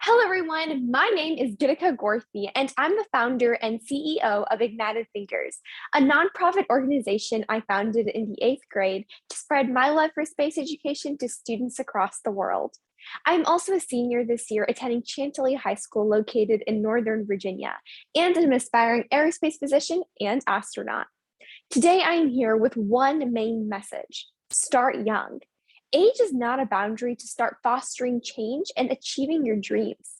Hello, everyone. My name is Gitika Gorthy, and I'm the founder and CEO of IgnitedThinkers, a nonprofit organization I founded in the 8th grade to spread my love for space education to students across the world. I'm also a senior this year attending Chantilly High School located in Northern Virginia, and an aspiring aerospace physician and astronaut. Today, I am here with one main message: start young. Age is not a boundary to start fostering change and achieving your dreams.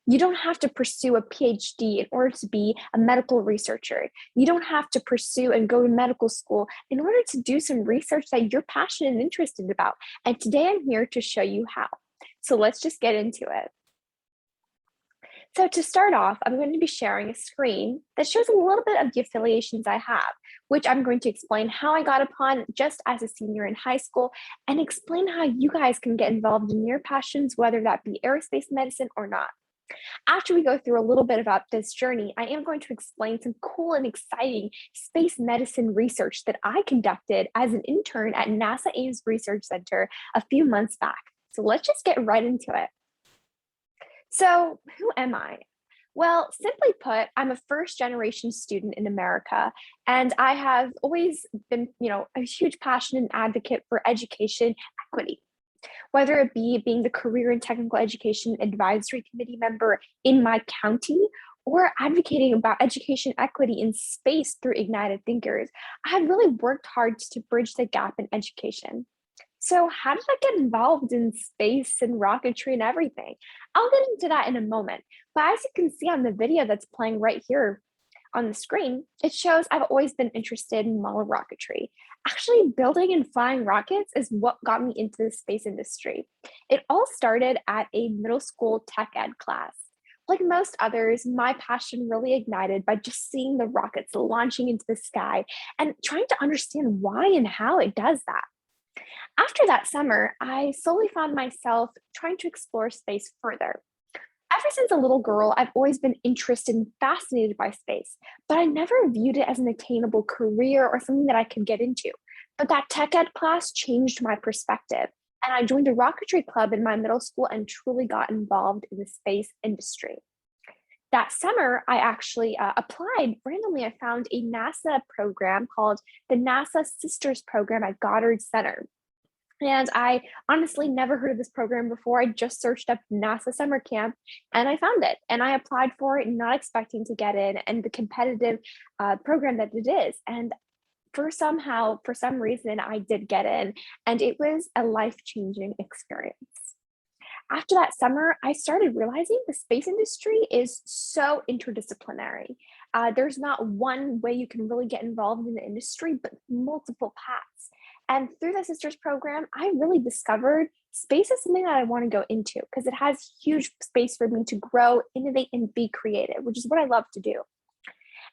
You don't have to pursue a PhD in order to be a medical researcher. You don't have to pursue and go to medical school in order to do some research that you're passionate and interested about. And today I'm here to show you how. So let's just get into it. So to start off, I'm going to be sharing a screen that shows a little bit of the affiliations I have, which I'm going to explain how I got upon just as a senior in high school and explain how you guys can get involved in your passions, whether that be aerospace medicine or not. After we go through a little bit about this journey, I am going to explain some cool and exciting space medicine research that I conducted as an intern at NASA Ames Research Center a few months back. So let's just get right into it. So, who am I? Well, simply put, I'm a first generation student in America, and I have always been, a huge passion and advocate for education equity, whether it be being the Career and Technical Education Advisory Committee member in my county or advocating about education equity in space through Ignited Thinkers. I have really worked hard to bridge the gap in education. So how did I get involved in space and rocketry and everything? I'll get into that in a moment. But as you can see on the video that's playing right here on the screen, it shows I've always been interested in model rocketry. Actually, building and flying rockets is what got me into the space industry. It all started at a middle school tech ed class. Like most others, my passion really ignited by just seeing the rockets launching into the sky and trying to understand why and how it does that. After that summer, I slowly found myself trying to explore space further. Ever since a little girl, I've always been interested and fascinated by space, but I never viewed it as an attainable career or something that I could get into. But that tech ed class changed my perspective, and I joined a rocketry club in my middle school and truly got involved in the space industry. That summer, I actually applied randomly. I found a NASA program called the NASA Sisters Program at Goddard Center. And I honestly never heard of this program before. I just searched up NASA summer camp and I found it. And I applied for it, not expecting to get in, and the competitive program that it is. And for some reason, I did get in, and it was a life-changing experience. After that summer, I started realizing the space industry is so interdisciplinary. There's not one way you can really get involved in the industry, but multiple paths. And through the Sisters program, I really discovered space is something that I want to go into because it has huge space for me to grow, innovate, and be creative, which is what I love to do.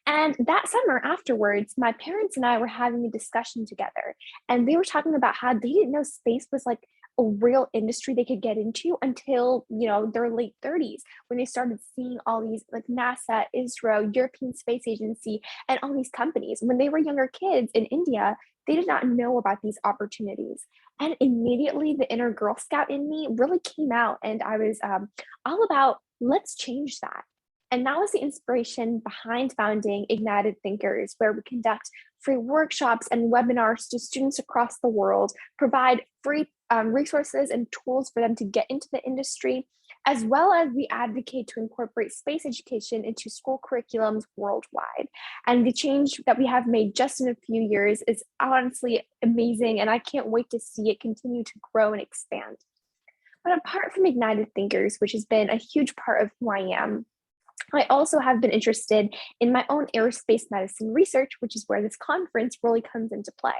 And that summer afterwards, my parents and I were having a discussion together, and they were talking about how they didn't know space was like a real industry they could get into until, their late 30s when they started seeing all these like NASA, ISRO, European Space Agency, and all these companies. When they were younger kids in India, they did not know about these opportunities. And immediately the inner Girl Scout in me really came out, and I was all about let's change that. And that was the inspiration behind founding Ignited Thinkers, where we conduct free workshops and webinars to students across the world, provide free resources and tools for them to get into the industry, as well as we advocate to incorporate space education into school curriculums worldwide. And the change that we have made just in a few years is honestly amazing, and I can't wait to see it continue to grow and expand. But apart from Ignited Thinkers, which has been a huge part of who I am, I also have been interested in my own aerospace medicine research, which is where this conference really comes into play.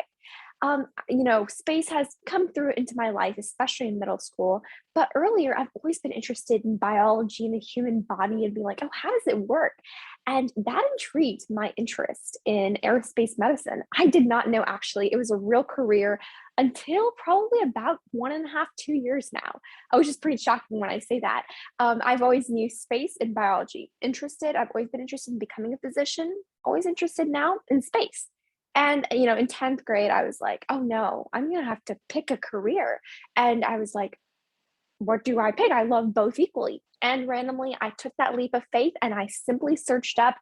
Space has come through into my life, especially in middle school. But earlier, I've always been interested in biology and the human body and being like, oh, how does it work? And that intrigued my interest in aerospace medicine. I did not know actually it was a real career until probably about 1.5, 2 years now, which is pretty shocking when I say that. I've always knew space and biology. I've always been interested in becoming a physician, always interested now in space. And, in 10th grade, I was like, oh no, I'm going to have to pick a career. And I was like, what do I pick? I love both equally. And randomly, I took that leap of faith and I simply searched up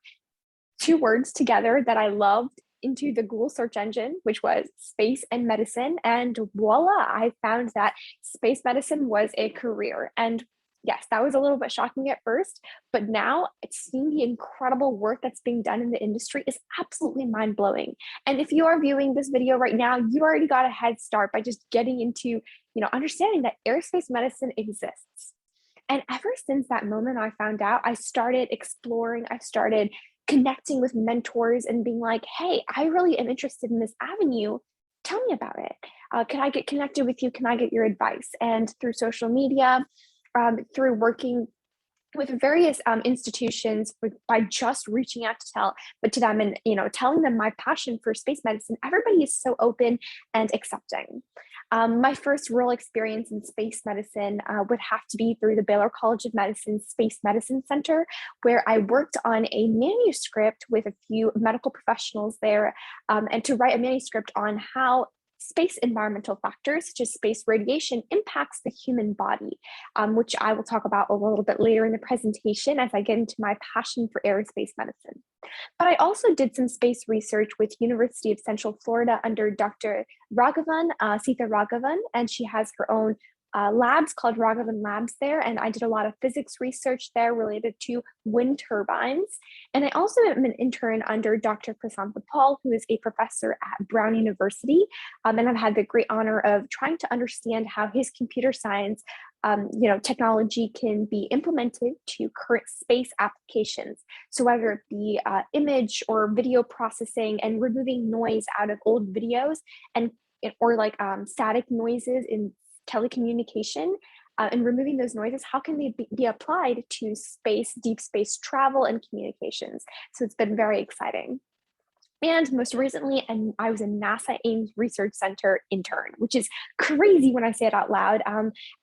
two words together that I loved into the Google search engine, which was space and medicine. And voila, I found that space medicine was a career. And yes, that was a little bit shocking at first, but now seeing the incredible work that's being done in the industry is absolutely mind blowing. And if you are viewing this video right now, you already got a head start by just getting into, understanding that aerospace medicine exists. And ever since that moment I found out, I started exploring, I started connecting with mentors and being like, hey, I really am interested in this avenue. Tell me about it. Can I get connected with you? Can I get your advice? And through social media, through working with various institutions by just reaching out to them and telling them my passion for space medicine, everybody is so open and accepting. My first real experience in space medicine would have to be through the Baylor College of Medicine Space Medicine Center, where I worked on a manuscript with a few medical professionals there, and to write a manuscript on how space environmental factors, such as space radiation, impacts the human body, which I will talk about a little bit later in the presentation as I get into my passion for aerospace medicine. But I also did some space research with University of Central Florida under Dr. Raghavan, Sita Raghavan, and she has her own labs called Raghavan Labs there. And I did a lot of physics research there related to wind turbines. And I also am an intern under Dr. Prasantha Paul, who is a professor at Brown University. And I've had the great honor of trying to understand how his computer science technology can be implemented to current space applications. So whether it be image or video processing and removing noise out of old videos or static noises in telecommunication and removing those noises, how can they be applied to space, deep space travel and communications? So it's been very exciting. And most recently, I was a NASA Ames Research Center intern, which is crazy when I say it out loud.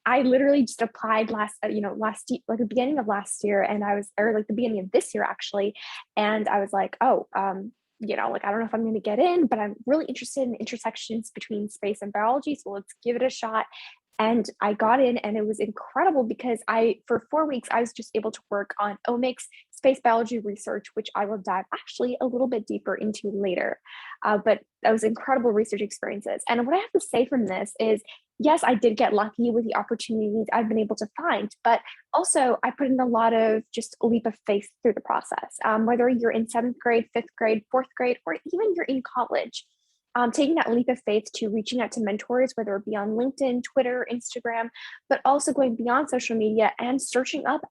I literally just applied the beginning of last year, and the beginning of this year actually, and I was like, I don't know if I'm going to get in, but I'm really interested in intersections between space and biology, so let's give it a shot. And I got in, and it was incredible because for 4 weeks, I was just able to work on omics, space biology research, which I will dive actually a little bit deeper into later. But that was incredible research experiences. And what I have to say from this is, yes, I did get lucky with the opportunities I've been able to find, but also I put in a lot of just a leap of faith through the process. Whether you're in 7th grade, 5th grade, 4th grade, or even you're in college, taking that leap of faith to reaching out to mentors, whether it be on LinkedIn, Twitter, Instagram, but also going beyond social media and searching up,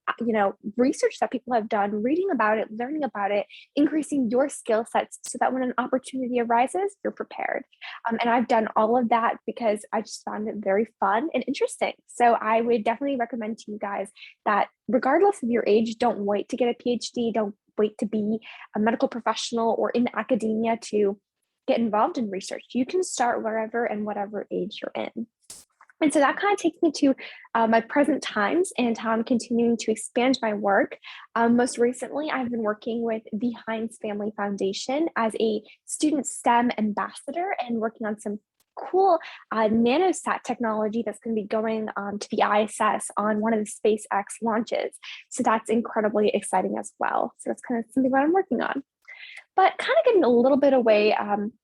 research that people have done, reading about it, learning about it, increasing your skill sets so that when an opportunity arises, you're prepared. And I've done all of that because I just found it very fun and interesting. So I would definitely recommend to you guys that regardless of your age, don't wait to get a PhD, don't wait to be a medical professional or in academia to get involved in research. You can start wherever and whatever age you're in. And so that kind of takes me to my present times and how I'm continuing to expand my work. Most recently, I've been working with the Heinz Family Foundation as a student STEM ambassador and working on some cool nanosat technology that's going to be going to the ISS on one of the SpaceX launches. So that's incredibly exciting as well. So that's kind of something that I'm working on. But kind of getting a little bit away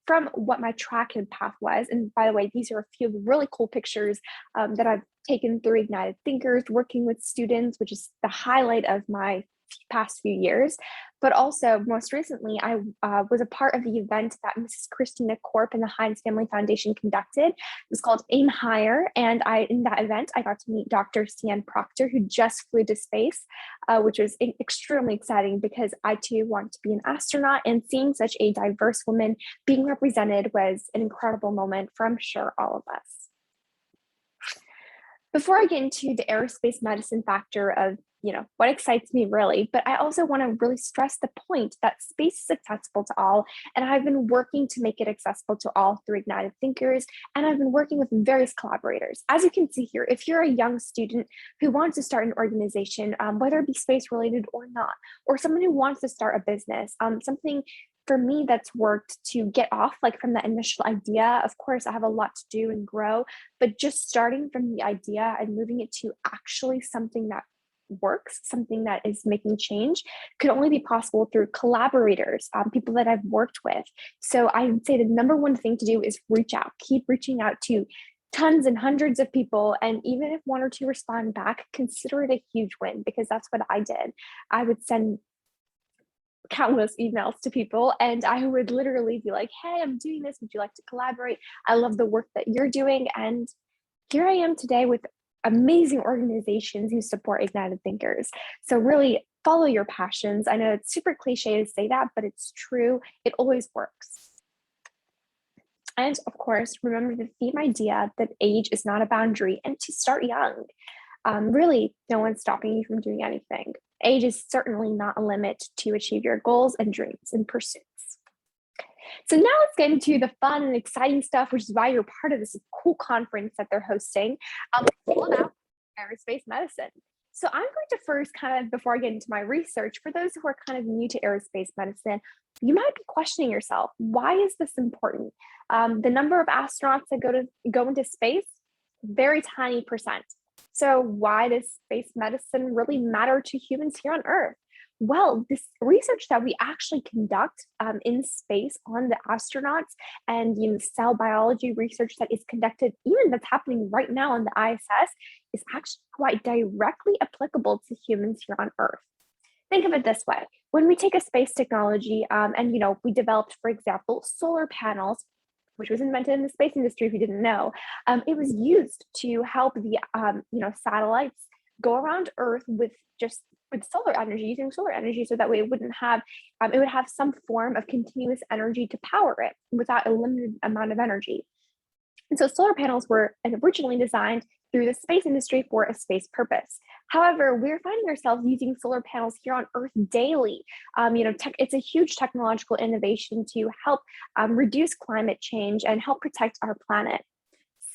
from what my track and path was. And by the way, these are a few of the really cool pictures that I've taken through IgnitedThinkers, working with students, which is the highlight of my past few years. But also, most recently, I was a part of the event that Mrs. Christina Korp and the Heinz Family Foundation conducted. It was called Aim Higher. And in that event, I got to meet Dr. Sian Proctor, who just flew to space, which was extremely exciting because I too want to be an astronaut. And seeing such a diverse woman being represented was an incredible moment for, I'm sure, all of us. Before I get into the aerospace medicine factor of what excites me really, but I also want to really stress the point that space is accessible to all, and I've been working to make it accessible to all through IgnitedThinkers, and I've been working with various collaborators. As you can see here, if you're a young student who wants to start an organization, whether it be space related or not, or someone who wants to start a business, something for me, that's worked to get off like from the initial idea. Of course, I have a lot to do and grow, but just starting from the idea and moving it to actually something that works, something that is making change, could only be possible through collaborators, people that I've worked with. So I would say the number one thing to do is reach out, keep reaching out to tons and hundreds of people. And even if one or two respond back, consider it a huge win, because that's what I did. I would send countless emails to people, and I would literally be like, hey, I'm doing this. Would you like to collaborate? I love the work that you're doing. And here I am today with amazing organizations who support Ignited Thinkers. So really follow your passions. I know it's super cliche to say that, but it's true. It always works. And of course, remember the theme idea that age is not a boundary, and to start young. Really, no one's stopping you from doing anything. Age is certainly not a limit to achieve your goals and dreams and pursuits. So now let's get into the fun and exciting stuff, which is why you're part of this cool conference that they're hosting. It's all about aerospace medicine. So I'm going to first before I get into my research, for those who are kind of new to aerospace medicine, you might be questioning yourself, why is this important? The number of astronauts that go into space, very tiny percent. So why does space medicine really matter to humans here on Earth? Well, this research that we actually conduct in space on the astronauts, and cell biology research that is conducted, even that's happening right now on the ISS, is actually quite directly applicable to humans here on Earth. Think of it this way. When we take a space technology and we developed, for example, solar panels, which was invented in the space industry, if you didn't know, it was used to help the satellites go around Earth with solar energy, using solar energy, so that way it would have some form of continuous energy to power it without a limited amount of energy. And so solar panels were originally designed through the space industry for a space purpose. However, we're finding ourselves using solar panels here on Earth daily. It's a huge technological innovation to help reduce climate change and help protect our planet.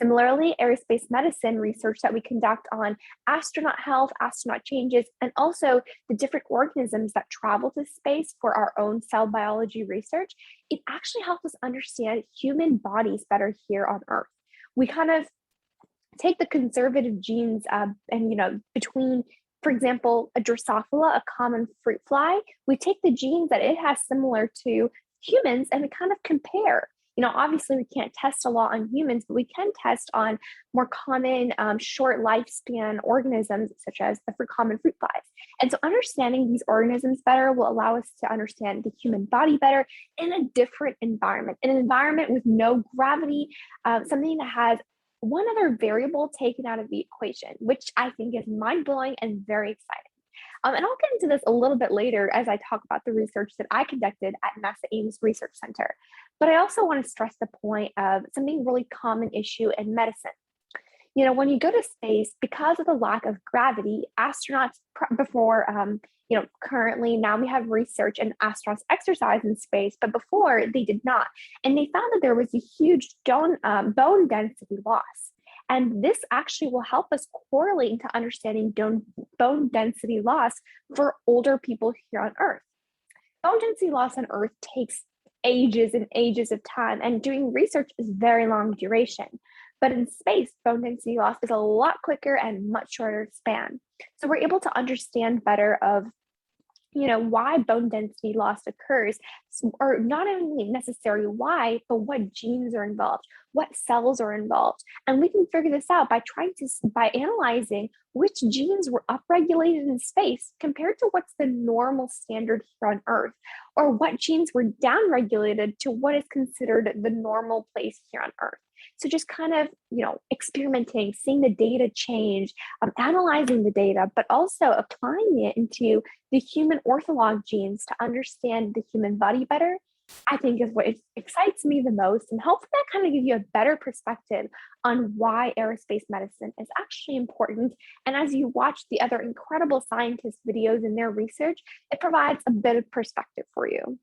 Similarly, aerospace medicine research that we conduct on astronaut health, astronaut changes, and also the different organisms that travel to space for our own cell biology research, it actually helps us understand human bodies better here on Earth. We kind of take the conservative genes between, for example, a Drosophila, a common fruit fly, we take the genes that it has similar to humans and we kind of compare. Obviously we can't test a lot on humans, but we can test on more common short lifespan organisms, such as the common fruit flies. And so understanding these organisms better will allow us to understand the human body better in a different environment, an environment with no gravity, something that has one other variable taken out of the equation, which I think is mind-blowing and very exciting. And I'll get into this a little bit later as I talk about the research that I conducted at NASA Ames Research Center. But I also want to stress the point of something really common issue in medicine. When you go to space, because of the lack of gravity, astronauts currently now we have research and astronauts exercise in space, but before they did not. And they found that there was a huge bone density loss. And this actually will help us correlate into understanding bone density loss for older people here on Earth. Bone density loss on Earth takes ages and ages of time, and doing research is very long duration. But in space, bone density loss is a lot quicker and much shorter span. So we're able to understand better of why bone density loss occurs, or not only necessarily why, but what genes are involved, what cells are involved. And we can figure this out by analyzing which genes were upregulated in space compared to what's the normal standard here on Earth, or what genes were downregulated to what is considered the normal place here on Earth. So just kind of, experimenting, seeing the data change, analyzing the data, but also applying it into the human ortholog genes to understand the human body better, I think is what excites me the most. And hopefully that kind of gives you a better perspective on why aerospace medicine is actually important. And as you watch the other incredible scientists' videos and their research, it provides a bit of perspective for you.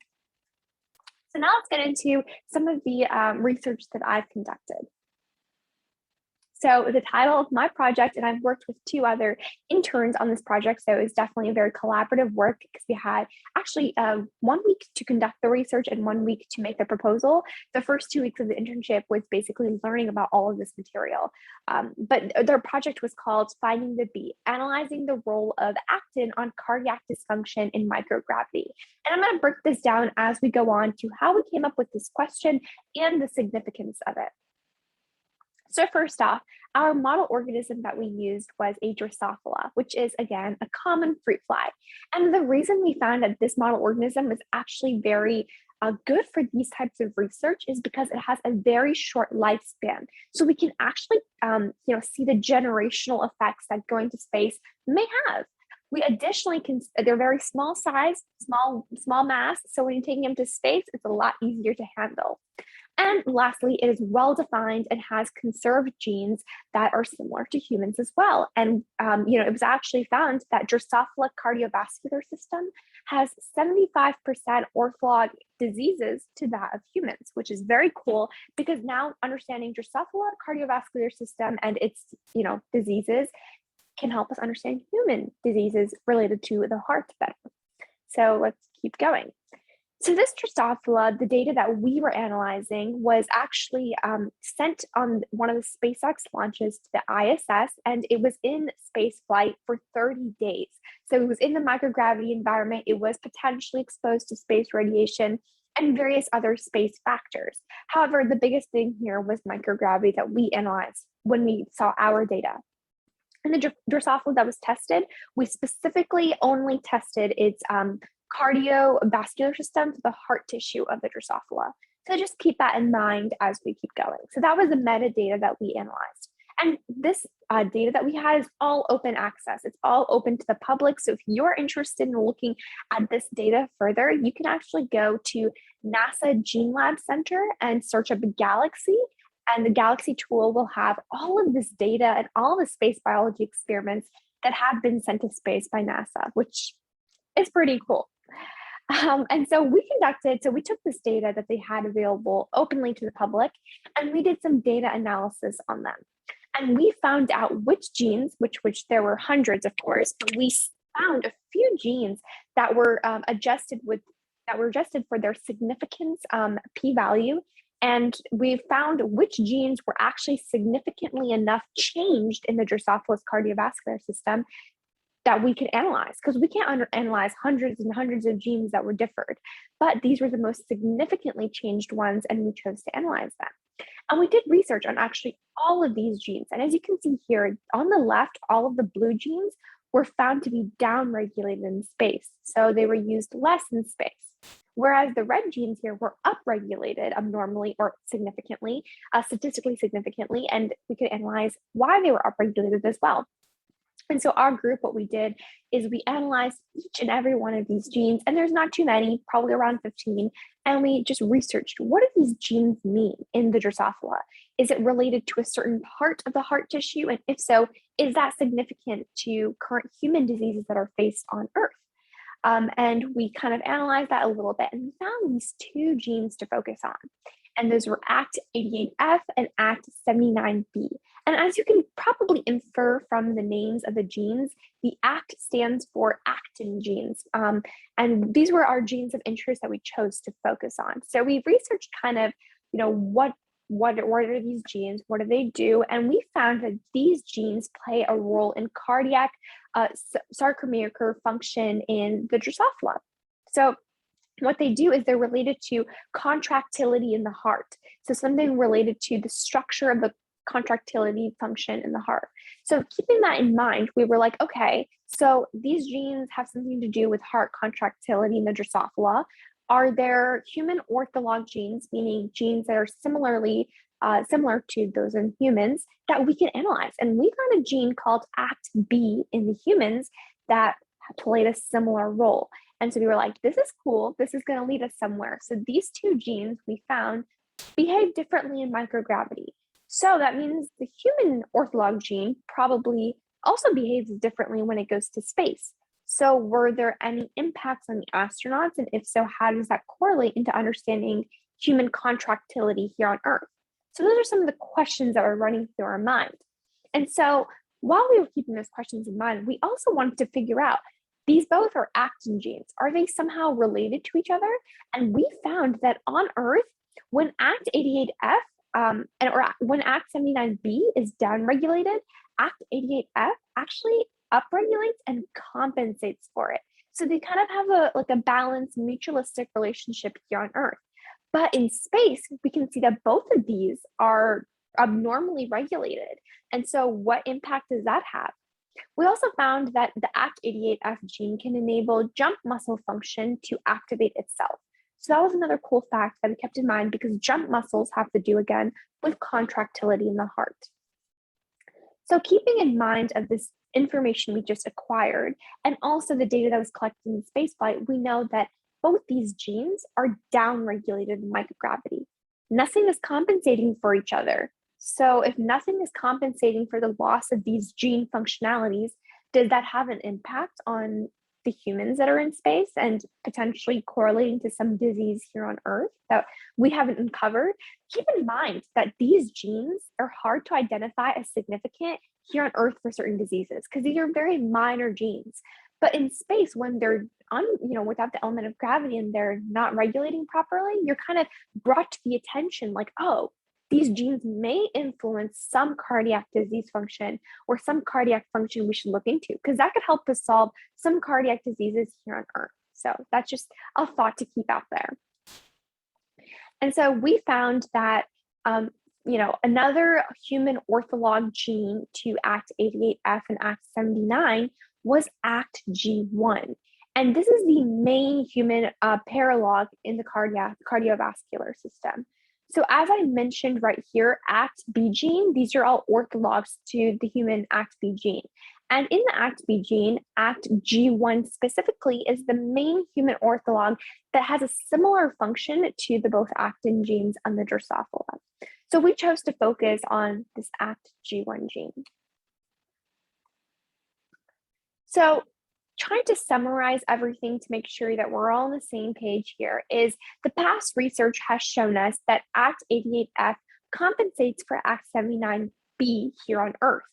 So now let's get into some of the research that I've conducted. So the title of my project, and I've worked with 2 other interns on this project, so it's definitely a very collaborative work because we had actually 1 week to conduct the research and 1 week to make the proposal. The first 2 weeks of the internship was basically learning about all of this material. But their project was called Finding the Beat, analyzing the role of actin on cardiac dysfunction in microgravity. And I'm going to break this down as we go on to how we came up with this question and the significance of it. So first off, our model organism that we used was a Drosophila, which is, again, a common fruit fly. And the reason we found that this model organism is actually very good for these types of research is because it has a very short lifespan. So we can actually see the generational effects that going to space may have. We additionally can, they're very small size, small mass. So when you're taking them to space, it's a lot easier to handle. And lastly, it is well-defined and has conserved genes that are similar to humans as well. And, it was actually found that Drosophila cardiovascular system has 75% ortholog diseases to that of humans, which is very cool because now understanding Drosophila cardiovascular system and its, diseases can help us understand human diseases related to the heart better. So let's keep going. So this Drosophila, the data that we were analyzing was actually sent on one of the SpaceX launches to the ISS, and it was in space flight for 30 days. So it was in the microgravity environment. It was potentially exposed to space radiation and various other space factors. However, the biggest thing here was microgravity that we analyzed when we saw our data. And the Drosophila that was tested, we specifically only tested its cardiovascular system to the heart tissue of the Drosophila. So just keep that in mind as we keep going. So that was the metadata that we analyzed. And this data that we had is all open access. It's all open to the public. So if you're interested in looking at this data further, you can actually go to NASA Gene Lab Center and search up Galaxy. And the Galaxy tool will have all of this data and all the space biology experiments that have been sent to space by NASA, which is pretty cool. And so we took this data that they had available openly to the public, and we did some data analysis on them. And we found out which genes, which there were hundreds, of course, but we found a few genes that were adjusted for their significance p-value. And we found which genes were actually significantly enough changed in the Drosophila's cardiovascular system that we could analyze, because we can't analyze hundreds and hundreds of genes that were differed, but these were the most significantly changed ones, and we chose to analyze them. And we did research on actually all of these genes. And as you can see here on the left, all of the blue genes were found to be downregulated in space. So they were used less in space. Whereas the red genes here were upregulated abnormally or significantly, statistically significantly, and we could analyze why they were upregulated as well. And so our group, what we did is we analyzed each and every one of these genes, and there's not too many, probably around 15, and we just researched, what do these genes mean in the Drosophila? Is it related to a certain part of the heart tissue? And if so, is that significant to current human diseases that are faced on Earth? And we kind of analyzed that a little bit, and we found these 2 genes to focus on. And those were ACT88F and ACT79B. And as you can probably infer from the names of the genes, the ACT stands for actin genes. And these were our genes of interest that we chose to focus on. So we researched kind of, what are these genes? What do they do? And we found that these genes play a role in cardiac sarcomere function in the Drosophila. So what they do is they're related to contractility in the heart. So something related to the structure of the contractility function in the heart. So keeping that in mind, we were like, okay, so these genes have something to do with heart contractility in the Drosophila. Are there human ortholog genes, meaning genes that are similar to those in humans, that we can analyze? And we found a gene called ACTB in the humans that played a similar role. And so we were like, this is cool. This is going to lead us somewhere. So these 2 genes we found behave differently in microgravity. So that means the human ortholog gene probably also behaves differently when it goes to space. So were there any impacts on the astronauts? And if so, how does that correlate into understanding human contractility here on Earth? So those are some of the questions that were running through our mind. And so while we were keeping those questions in mind, we also wanted to figure out these both are actin genes. Are they somehow related to each other? And we found that on Earth, when ACT88F or when ACT79B is downregulated, ACT88F actually upregulates and compensates for it. So they kind of have a balanced mutualistic relationship here on Earth. But in space, we can see that both of these are abnormally regulated. And so what impact does that have? We also found that the ACT88F gene can enable jump muscle function to activate itself. So that was another cool fact that we kept in mind because jump muscles have to do again with contractility in the heart. So keeping in mind of this information we just acquired and also the data that was collected in spaceflight, we know that both these genes are downregulated in microgravity. Nothing is compensating for each other. So if nothing is compensating for the loss of these gene functionalities, does that have an impact on the humans that are in space and potentially correlating to some disease here on Earth that we haven't uncovered? Keep in mind that these genes are hard to identify as significant here on Earth for certain diseases because these are very minor genes. But in space, when they're without the element of gravity and they're not regulating properly, you're kind of brought to the attention like, oh, these genes may influence some cardiac disease function or some cardiac function we should look into because that could help us solve some cardiac diseases here on Earth. So that's just a thought to keep out there. And so we found that, another human ortholog gene to ACT88F and ACT79 was ACTG1. And this is the main human paralog in the cardiovascular system. So as I mentioned right here, ACTB gene, these are all orthologs to the human ACTB gene. And in the ACTB gene, ACTG1 specifically is the main human ortholog that has a similar function to the both actin genes on the Drosophila. So we chose to focus on this ACTG1 gene. So trying to summarize everything to make sure that we're all on the same page here is the past research has shown us that ACT88F compensates for ACT79B here on Earth.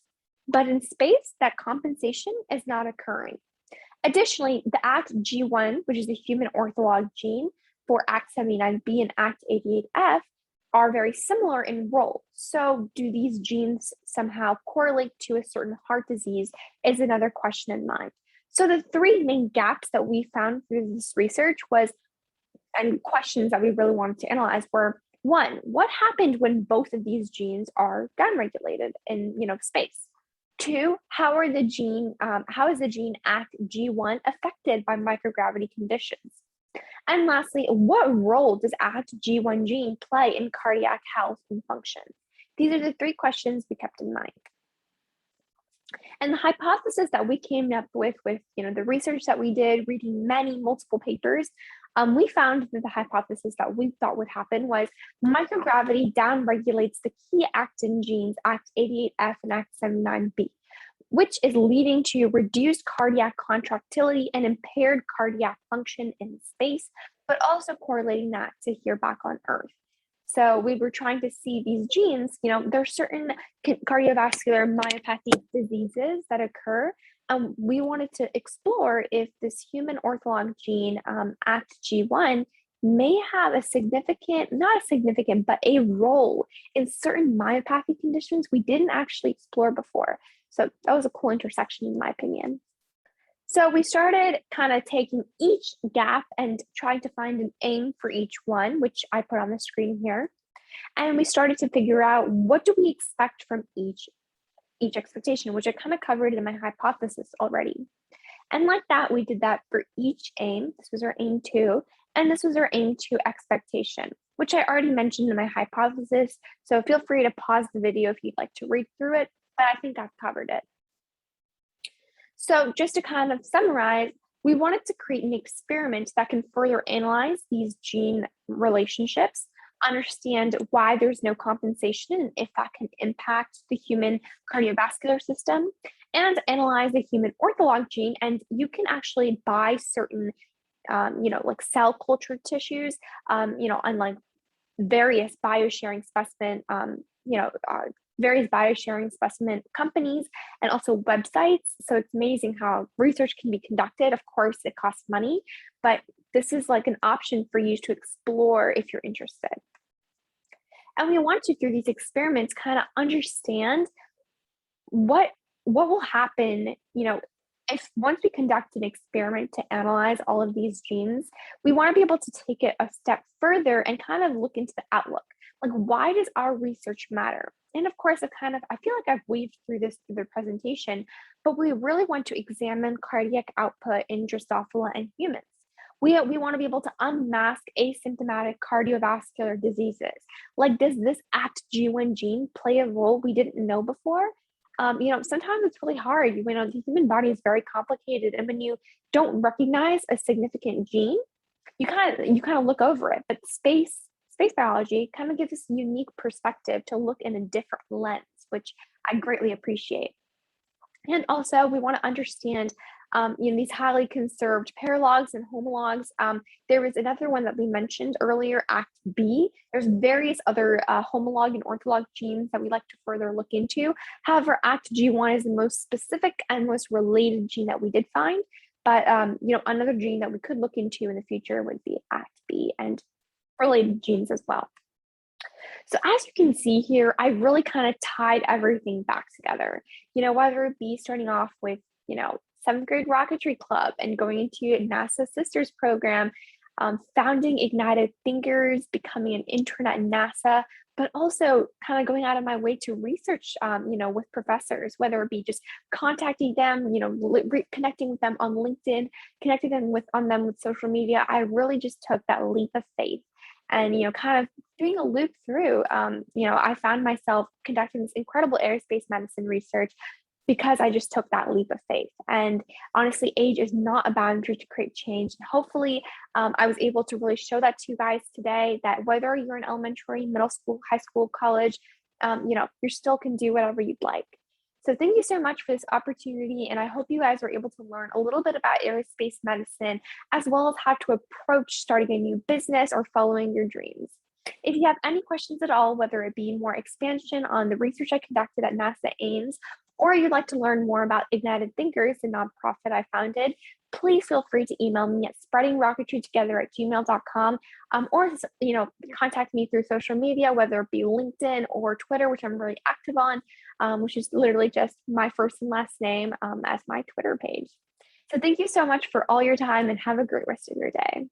But in space, that compensation is not occurring. Additionally, the ACTG1, which is the human ortholog gene for ACT79B and ACT88F, are very similar in role. So do these genes somehow correlate to a certain heart disease is another question in mind. So the three main gaps that we found through this research and questions that we really wanted to analyze were, one, what happened when both of these genes are downregulated in space? Two, how is the gene ACTG1 affected by microgravity conditions? And lastly, what role does ACTG1 gene play in cardiac health and function? These are the three questions we kept in mind. And the hypothesis that we came up with the research that we did, reading multiple papers, we found that the hypothesis that we thought would happen was microgravity downregulates the key actin genes ACT88F and ACT79B, which is leading to reduced cardiac contractility and impaired cardiac function in space, but also correlating that to here back on Earth. So we were trying to see these genes, there's certain cardiovascular myopathic diseases that occur. We wanted to explore if this human ortholog gene, ACTG1, may have but a role in certain myopathic conditions we didn't actually explore before. So that was a cool intersection in my opinion. So we started kind of taking each gap and trying to find an aim for each one, which I put on the screen here. And we started to figure out what do we expect from each expectation, which I kind of covered in my hypothesis already. And like that, we did that for each aim. This was our aim 2, and this was our aim 2 expectation, which I already mentioned in my hypothesis. So feel free to pause the video if you'd like to read through it, but I think I've covered it. So just to kind of summarize, we wanted to create an experiment that can further analyze these gene relationships, understand why there's no compensation and if that can impact the human cardiovascular system, and analyze the human ortholog gene. And you can actually buy certain, like cell culture tissues, unlike various biosharing specimen, various biosharing specimen companies and also websites. So it's amazing how research can be conducted. Of course, it costs money, but this is like an option for you to explore if you're interested. And we want to, through these experiments, kind of understand what will happen, if once we conduct an experiment to analyze all of these genes, we want to be able to take it a step further and kind of look into the outlook. Like, why does our research matter? And of course, I feel like I've weaved through this through the presentation, but we really want to examine cardiac output in Drosophila and humans. We want to be able to unmask asymptomatic cardiovascular diseases. Like, does this ACTG1 gene play a role we didn't know before? Sometimes it's really hard. The human body is very complicated, and when you don't recognize a significant gene, you kind of look over it. But space biology kind of gives us a unique perspective to look in a different lens, which I greatly appreciate. And also, we want to understand, these highly conserved paralogs and homologs. There was another one that we mentioned earlier, ACT-B. There's various other homolog and ortholog genes that we like to further look into. However, ACT-G1 is the most specific and most related gene that we did find. But, another gene that we could look into in the future would be ACT-B and related genes as well. So as you can see here, I really kind of tied everything back together, whether it be starting off with, 7th grade rocketry club and going into NASA Sisters program, founding IgnitedThinkers, becoming an intern at NASA, but also kind of going out of my way to research, with professors, whether it be just contacting them, connecting with them on LinkedIn, connecting them with social media. I really just took that leap of faith. And, kind of doing a loop through, I found myself conducting this incredible aerospace medicine research because I just took that leap of faith. And honestly, age is not a boundary to create change. And hopefully, I was able to really show that to you guys today, that whether you're in elementary, middle school, high school, college, you still can do whatever you'd like. So thank you so much for this opportunity, and I hope you guys were able to learn a little bit about aerospace medicine, as well as how to approach starting a new business or following your dreams. If you have any questions at all, whether it be more expansion on the research I conducted at NASA Ames, or you'd like to learn more about IgnitedThinkers, the nonprofit I founded, please feel free to email me at spreadingrocketrytogether@gmail.com, or contact me through social media, whether it be LinkedIn or Twitter, which I'm really active on, which is literally just my first and last name as my Twitter page. So thank you so much for all your time, and have a great rest of your day.